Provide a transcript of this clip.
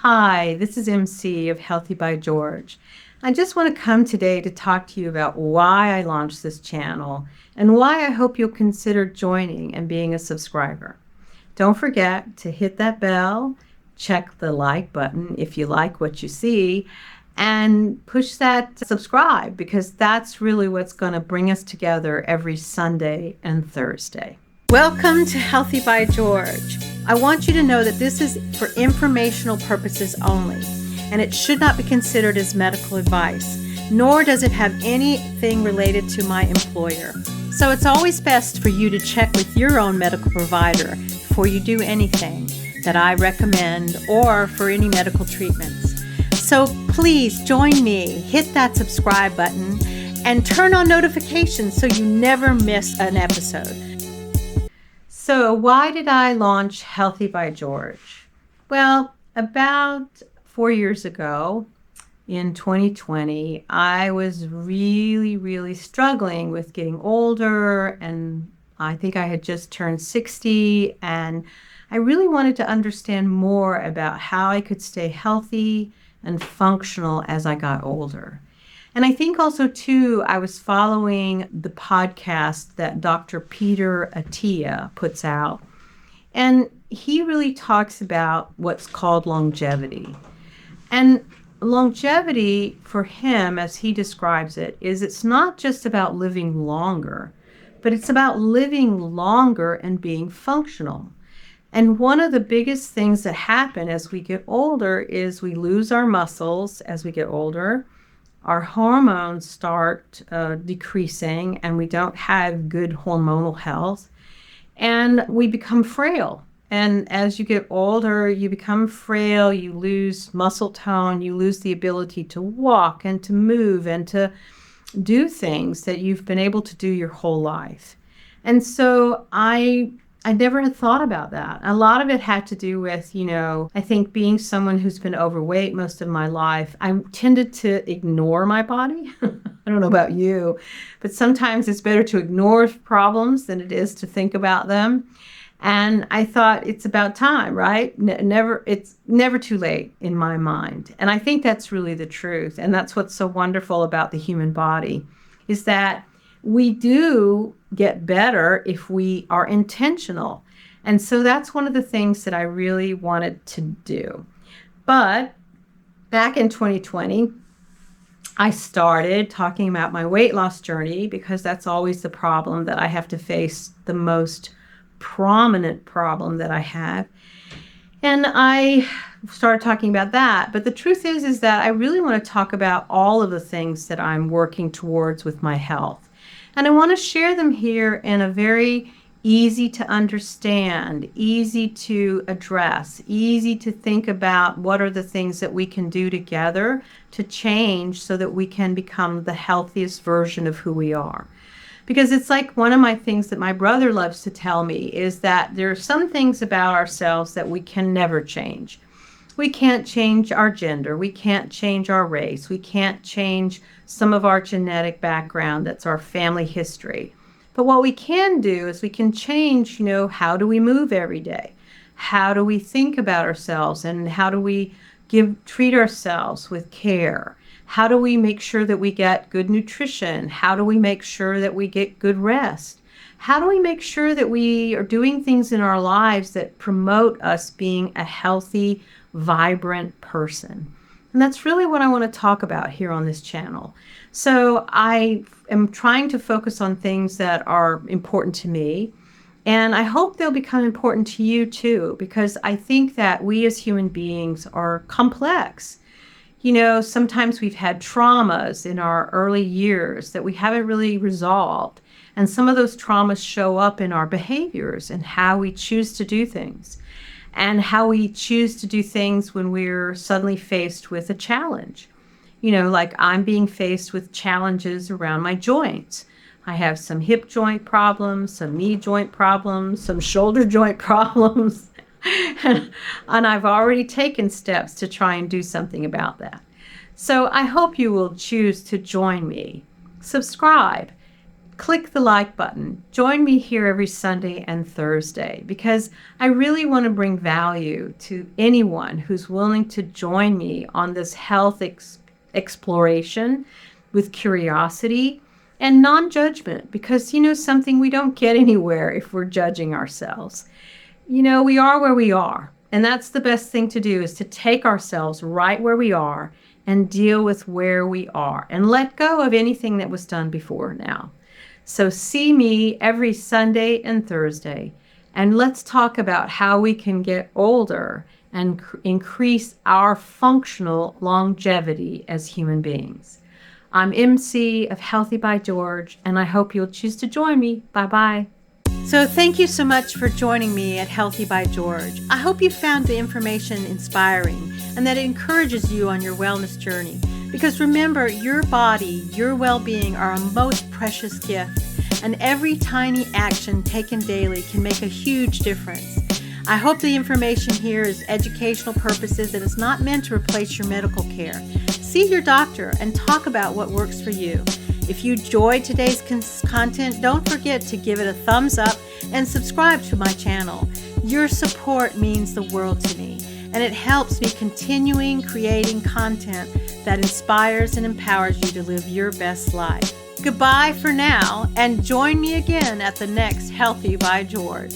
Hi, this is MC of Healthy by George. I just want to come today to talk to you about why I launched this channel and why I hope you'll consider joining and being a subscriber. Don't forget to hit that bell, check the like button if you like what you see, and push that subscribe because that's really what's going to bring us together every Sunday and Thursday. Welcome to Healthy by George. I want you to know that this is for informational purposes only, and it should not be considered as medical advice, nor does it have anything related to my employer. So it's always best for you to check with your own medical provider before you do anything that I recommend or for any medical treatments. So please join me, hit that subscribe button, and turn on notifications so you never miss an episode. So why did I launch Healthy by George? Well, about 4 years ago in 2020, I was really struggling with getting older, and I think I had just turned 60, and I really wanted to understand more about how I could stay healthy and functional as I got older. And I think also, too, I was following the podcast that Dr. Peter Attia puts out. And he really talks about what's called longevity. And longevity for him, as he describes it, is it's not just about living longer, but it's about living longer and being functional. And one of the biggest things that happen as we get older is we lose our muscles as we get older. Our hormones start decreasing, and we don't have good hormonal health, and we become frail. And as you get older, you become frail, you lose muscle tone, you lose the ability to walk and to move and to do things that you've been able to do your whole life. And so I never had thought about that. A lot of it had to do with, I think being someone who's been overweight most of my life, I tended to ignore my body. I don't know about you, but sometimes it's better to ignore problems than it is to think about them. And I thought it's about time, right? It's never too late in my mind. And I think that's really the truth. And that's what's so wonderful about the human body is that we do get better if we are intentional. And so that's one of the things that I really wanted to do. But back in 2020, I started talking about my weight loss journey because that's always the problem that I have to face, the most prominent problem that I have. And I started talking about that. But the truth is that I really want to talk about all of the things that I'm working towards with my health. And I want to share them here in a very easy to understand, easy to address, easy to think about what are the things that we can do together to change so that we can become the healthiest version of who we are. Because it's like one of my things that my brother loves to tell me is that there are some things about ourselves that we can never change. We can't change our gender. We can't change our race. We can't change some of our genetic background. That's our family history. But what we can do is we can change, how do we move every day? How do we think about ourselves? And how do we treat ourselves with care? How do we make sure that we get good nutrition? How do we make sure that we get good rest? How do we make sure that we are doing things in our lives that promote us being a healthy, vibrant person? And that's really what I want to talk about here on this channel. So I am trying to focus on things that are important to me. And I hope they'll become important to you too, because I think that we as human beings are complex. Sometimes we've had traumas in our early years that we haven't really resolved. And some of those traumas show up in our behaviors and how we choose to do things. And how we choose to do things when we're suddenly faced with a challenge. Like I'm being faced with challenges around my joints. I have some hip joint problems, some knee joint problems, some shoulder joint problems. And I've already taken steps to try and do something about that. So I hope you will choose to join me. Subscribe. click the like button. Join me here every Sunday and Thursday because I really want to bring value to anyone who's willing to join me on this health exploration with curiosity and non-judgment, because something, we don't get anywhere if we're judging ourselves. We are where we are, and that's the best thing to do, is to take ourselves right where we are and deal with where we are and let go of anything that was done before now. So see me every Sunday and Thursday, and let's talk about how we can get older and increase our functional longevity as human beings. I'm MC of Healthy by George, and I hope you'll choose to join me. Bye-bye. So thank you so much for joining me at Healthy by George. I hope you found the information inspiring and that it encourages you on your wellness journey. Because remember, your body, your well-being are a most precious gift, and every tiny action taken daily can make a huge difference. I hope the information here is educational purposes and is not meant to replace your medical care. See your doctor and talk about what works for you. If you enjoyed today's content, don't forget to give it a thumbs up and subscribe to my channel. Your support means the world to me, and it helps me continuing creating content that inspires and empowers you to live your best life. Goodbye for now, and join me again at the next Healthy by George.